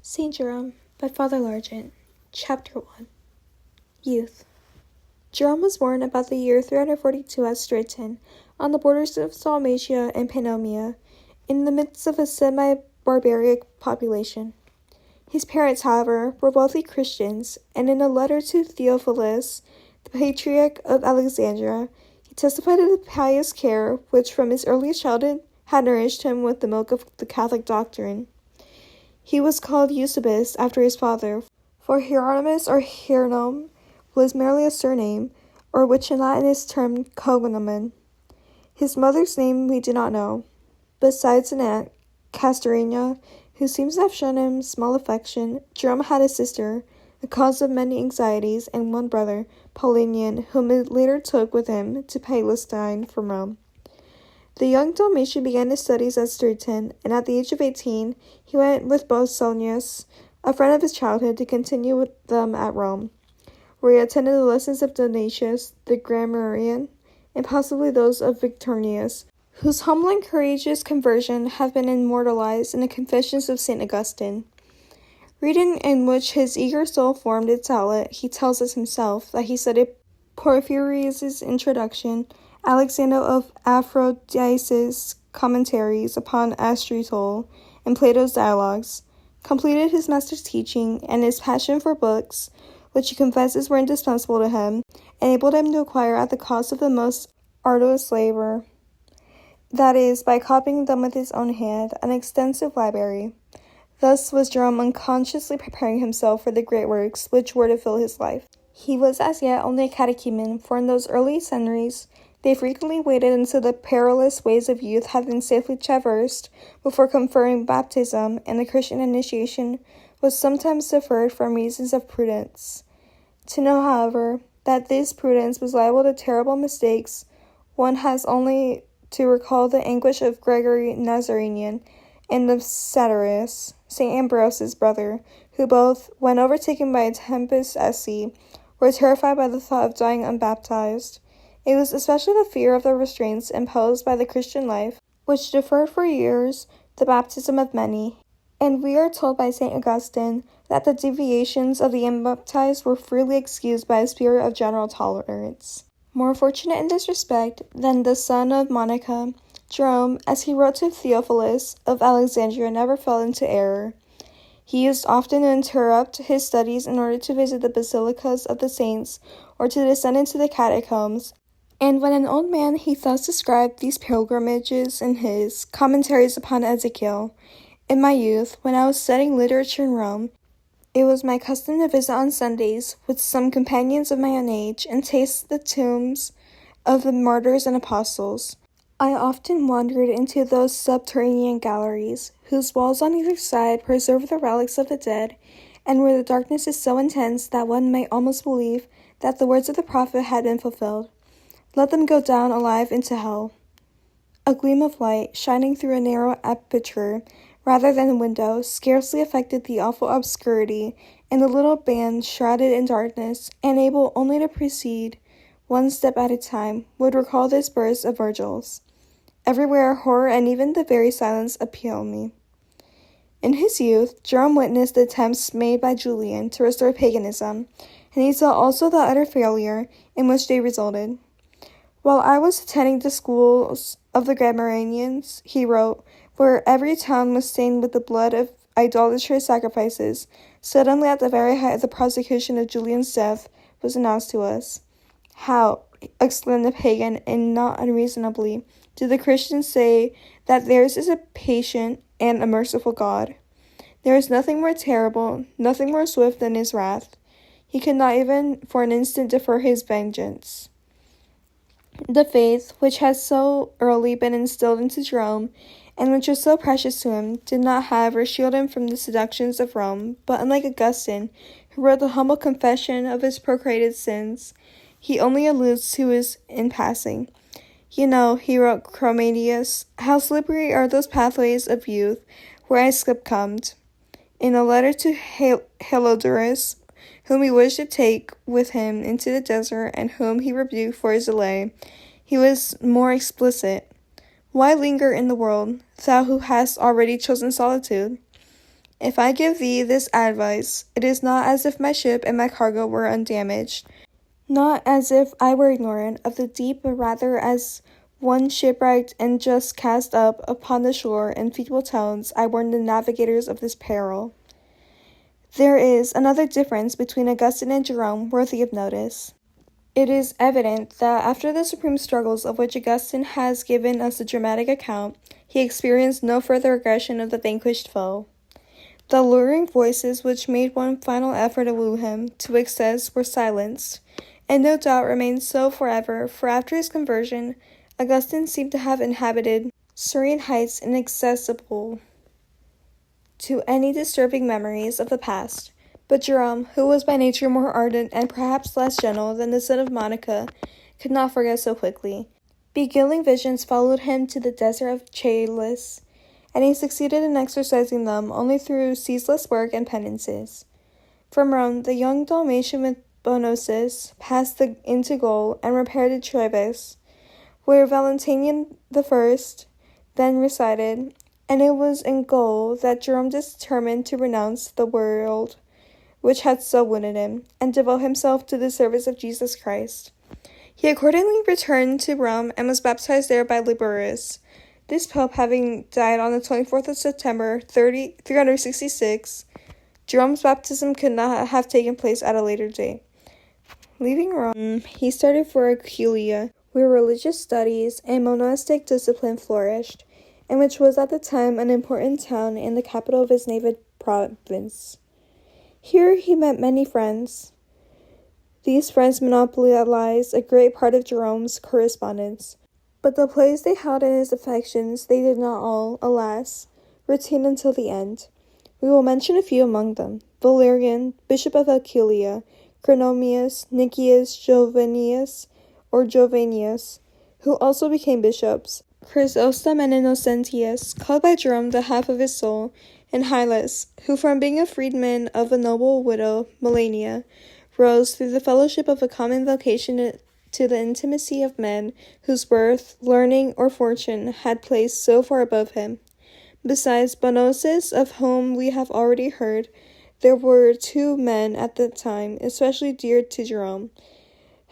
St. Jerome by Father Largent. Chapter 1. Youth. Jerome was born about the year 342 at Straton, on the borders of Dalmatia and Pannonia, in the midst of a semi-barbaric population. His parents, however, were wealthy Christians, and in a letter to Theophilus, the Patriarch of Alexandria, he testified of the pious care which from his earliest childhood had nourished him with the milk of the Catholic doctrine. He was called Eusebius after his father, for Hieronymus or Jerome was merely a surname, or which in Latin is termed cognomen. His mother's name we do not know. Besides an aunt, Castorina, who seems to have shown him small affection, Jerome had a sister, the cause of many anxieties, and one brother, Paulinian, whom he later took with him to Palestine from Rome. The young Dalmatian began his studies at Straton, and at the age of 18, he went with Bosonius, a friend of his childhood, to continue with them at Rome, where he attended the lessons of Donatius, the grammarian, and possibly those of Victorinius, whose humble and courageous conversion have been immortalized in the Confessions of St. Augustine. Reading in which his eager soul formed its outlet, he tells us himself that he studied Porphyrius' Introduction, Alexander of Aphrodisias' commentaries upon Aristotle, and Plato's dialogues, completed his master's teaching, and his passion for books, which he confesses were indispensable to him, enabled him to acquire at the cost of the most arduous labor, that is, by copying them with his own hand, an extensive library. Thus was Jerome unconsciously preparing himself for the great works which were to fill his life. He was as yet only a catechumen, for in those early centuries they frequently waited until the perilous ways of youth had been safely traversed before conferring baptism, and the Christian initiation was sometimes deferred from reasons of prudence. To know, however, that this prudence was liable to terrible mistakes, one has only to recall the anguish of Gregory Nazianzen and of Satyrus, St. Ambrose's brother, who both, when overtaken by a tempest at sea, were terrified by the thought of dying unbaptized. It was especially the fear of the restraints imposed by the Christian life which deferred for years the baptism of many, and we are told by St. Augustine that the deviations of the unbaptized were freely excused by a spirit of general tolerance. More fortunate in this respect than the son of Monica, Jerome, as he wrote to Theophilus of Alexandria, never fell into error. He used often to interrupt his studies in order to visit the basilicas of the saints or to descend into the catacombs, and when an old man he thus described these pilgrimages in his Commentaries upon Ezekiel. In my youth, when I was studying literature in Rome, it was my custom to visit on Sundays with some companions of my own age and taste the tombs of the martyrs and apostles. I often wandered into those subterranean galleries, whose walls on either side preserve the relics of the dead, and where the darkness is so intense that one might almost believe that the words of the prophet had been fulfilled. Let them go down alive into hell. A gleam of light, shining through a narrow aperture, rather than a window, scarcely affected the awful obscurity, and the little band, shrouded in darkness, and able only to proceed one step at a time, would recall this verse of Virgil's. Everywhere horror and even the very silence appall me. In his youth, Jerome witnessed the attempts made by Julian to restore paganism, and he saw also the utter failure in which they resulted. While I was attending the schools of the grammarians, he wrote, where every town was stained with the blood of idolatrous sacrifices, suddenly at the very height of the prosecution of Julian's death was announced to us. How, exclaimed the pagan, and not unreasonably, do the Christians say that theirs is a patient and a merciful God? There is nothing more terrible, nothing more swift than his wrath. He could not even for an instant defer his vengeance. The faith, which had so early been instilled into Jerome, and which was so precious to him, did not, however, shield him from the seductions of Rome, but unlike Augustine, who wrote the humble confession of his procreated sins, he only alludes to his in passing. You know, he wrote Chromatius, how slippery are those pathways of youth where I succumbed. In a letter to Helodorus, whom he wished to take with him into the desert, and whom he rebuked for his delay, he was more explicit. Why linger in the world, thou who hast already chosen solitude? If I give thee this advice, it is not as if my ship and my cargo were undamaged, not as if I were ignorant of the deep, but rather as one shipwrecked and just cast up upon the shore. In feeble tones I warn the navigators of this peril. There is another difference between Augustine and Jerome worthy of notice. It is evident that after the supreme struggles of which Augustine has given us a dramatic account, he experienced no further aggression of the vanquished foe. The alluring voices which made one final effort to woo him to excess were silenced, and no doubt remained so forever, for after his conversion, Augustine seemed to have inhabited serene heights inaccessible to any disturbing memories of the past. But Jerome, who was by nature more ardent and perhaps less gentle than the son of Monica, could not forget so quickly. Beguiling visions followed him to the desert of Chalcis, and he succeeded in exorcising them only through ceaseless work and penances. From Rome, the young Dalmatian with Bonosus passed into Gaul and repaired to Treves, where Valentinian I then resided, and it was in Gaul that Jerome determined to renounce the world which had so wounded him, and devote himself to the service of Jesus Christ. He accordingly returned to Rome and was baptized there by Liberus. This pope having died on the 24th of September, 366, Jerome's baptism could not have taken place at a later date. Leaving Rome, he started for Aquileia, where religious studies and monastic discipline flourished, and which was at the time an important town and the capital of his native province. Here he met many friends. These friends monopolized a great part of Jerome's correspondence, but the place they held in his affections they did not all, alas, retain until the end. We will mention a few among them: Valerian, Bishop of Aquileia, Chronomius, Nicias, Jovanius, who also became bishops, Chrysostom and Innocentius, called by Jerome the half of his soul, and Hylas, who from being a freedman of a noble widow, Melania, rose through the fellowship of a common vocation to the intimacy of men whose birth, learning, or fortune had placed so far above him. Besides Bonosus, of whom we have already heard, there were two men at that time especially dear to Jerome,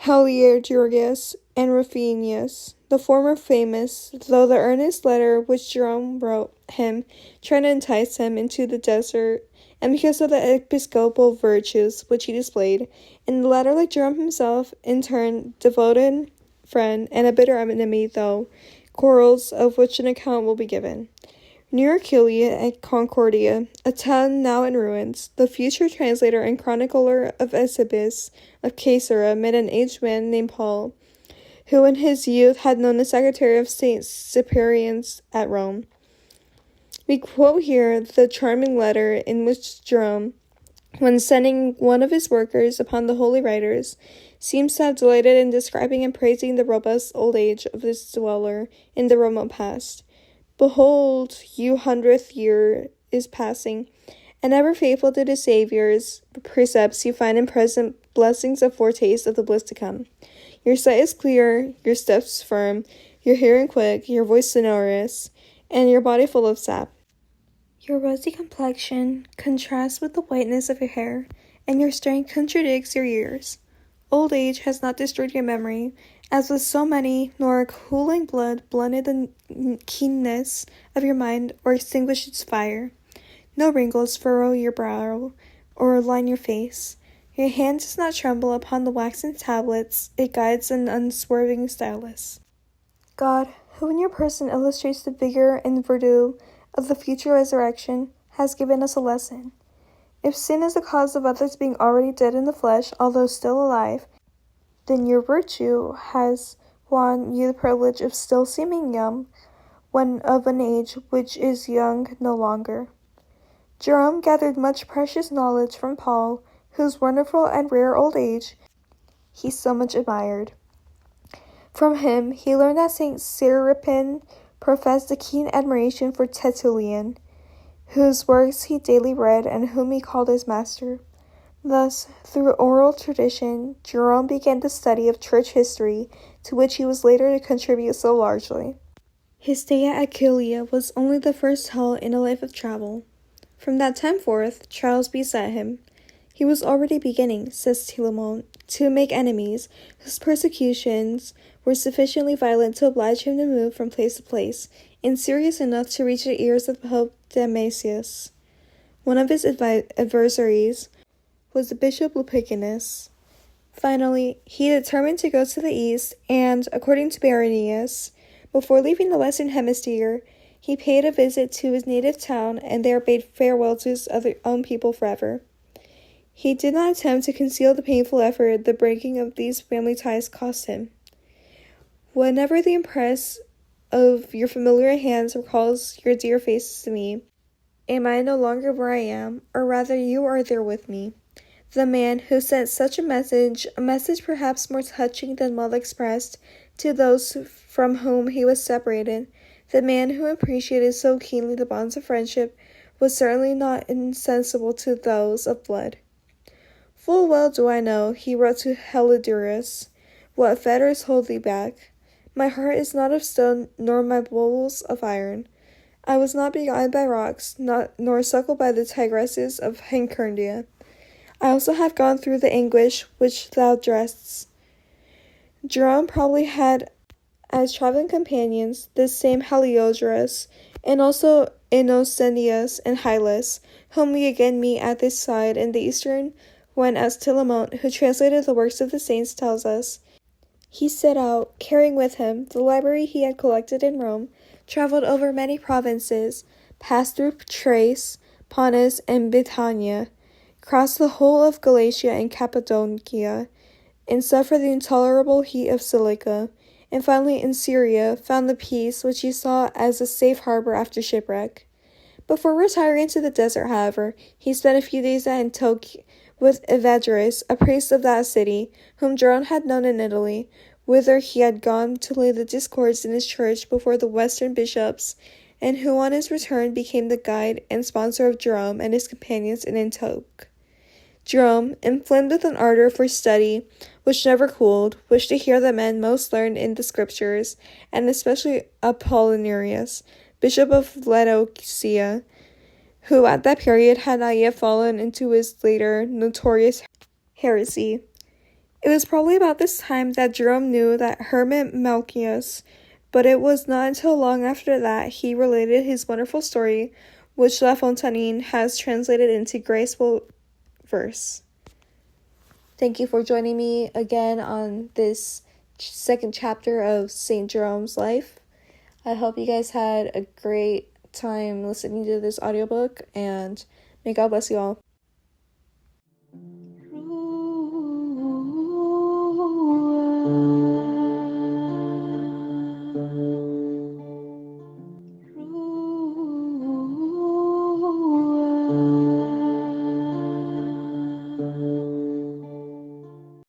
Heliodorus and Rufinus, the former famous, though the earnest letter which Jerome wrote him trying to entice him into the desert, and because of the episcopal virtues which he displayed, and the latter, like Jerome himself, in turn, devoted friend and a bitter enemy, though quarrels of which an account will be given. Near Aquileia and Concordia, a town now in ruins, the future translator and chronicler of Eusebius of Caesarea met an aged man named Paul, who in his youth had known the secretary of St. Cyprianus at Rome. We quote here the charming letter in which Jerome, when sending one of his workers upon the holy writers, seems to have delighted in describing and praising the robust old age of this dweller in the remote past. Behold, your 100th year is passing, and ever faithful to the Saviour's precepts, you find in present blessings a foretaste of the bliss to come. Your sight is clear, your steps firm, your hearing quick, your voice sonorous, and your body full of sap. Your rosy complexion contrasts with the whiteness of your hair, and your strength contradicts your years. Old age has not destroyed your memory, as with so many, nor cooling blood blunted the keenness of your mind or extinguished its fire. No wrinkles furrow your brow or line your face. Your hand does not tremble upon the waxen tablets, it guides an unswerving stylus. God, who in your person illustrates the vigor and verdure of the future resurrection, has given us a lesson. If sin is the cause of others being already dead in the flesh, although still alive, then your virtue has won you the privilege of still seeming young, when of an age which is young no longer. Jerome gathered much precious knowledge from Paul, whose wonderful and rare old age he so much admired. From him he learned that St. Cyprian professed a keen admiration for Tertullian, whose works he daily read and whom he called his master. Thus, through oral tradition, Jerome began the study of church history, to which he was later to contribute so largely. His stay at Aquileia was only the first halt in a life of travel. From that time forth, trials beset him. He was already beginning, says Philemon, to make enemies, whose persecutions were sufficiently violent to oblige him to move from place to place, and serious enough to reach the ears of Pope Damasus. One of his adversaries was the Bishop Lupicanus. Finally, he determined to go to the east, and, according to Berenius, before leaving the Western Hemisphere, he paid a visit to his native town and there bade farewell to his own people forever. He did not attempt to conceal the painful effort the breaking of these family ties cost him. Whenever the impress of your familiar hands recalls your dear faces to me, am I no longer where I am, or rather you are there with me? The man who sent such a message perhaps more touching than well expressed, to those from whom he was separated, the man who appreciated so keenly the bonds of friendship, was certainly not insensible to those of blood. Full well do I know, he wrote to Helidurus, what fetters hold thee back? My heart is not of stone, nor my bowels of iron. I was not beguiled by rocks, nor suckled by the tigresses of Hencerdia. I also have gone through the anguish which thou dreadest. Jerome probably had as traveling companions this same Heliodorus, and also Innocentius and Hylas, whom we again meet at this side in the Eastern, when, as Philemon, who translated the works of the saints, tells us, he set out, carrying with him the library he had collected in Rome, traveled over many provinces, passed through Thrace, Pontus, and Bithynia, crossed the whole of Galatia and Cappadocia, and suffered the intolerable heat of Cilicia, and finally in Syria found the peace which he saw as a safe harbor after shipwreck. Before retiring to the desert, however, he spent a few days at Antioch with Evagrius, a priest of that city, whom Jerome had known in Italy, whither he had gone to lay the discords in his church before the Western bishops, and who on his return became the guide and sponsor of Jerome and his companions in Antioch. Jerome, inflamed with an ardor for study, which never cooled, wished to hear the men most learned in the Scriptures, and especially Apollinarius, Bishop of Laodicea, who at that period had not yet fallen into his later notorious heresy. It was probably about this time that Jerome knew that hermit Malchius, but it was not until long after that he related his wonderful story, which La Fontaine has translated into graceful verse. Thank you for joining me again on this second chapter of St. Jerome's life. I hope you guys had a great time listening to this audiobook, and may God bless you all.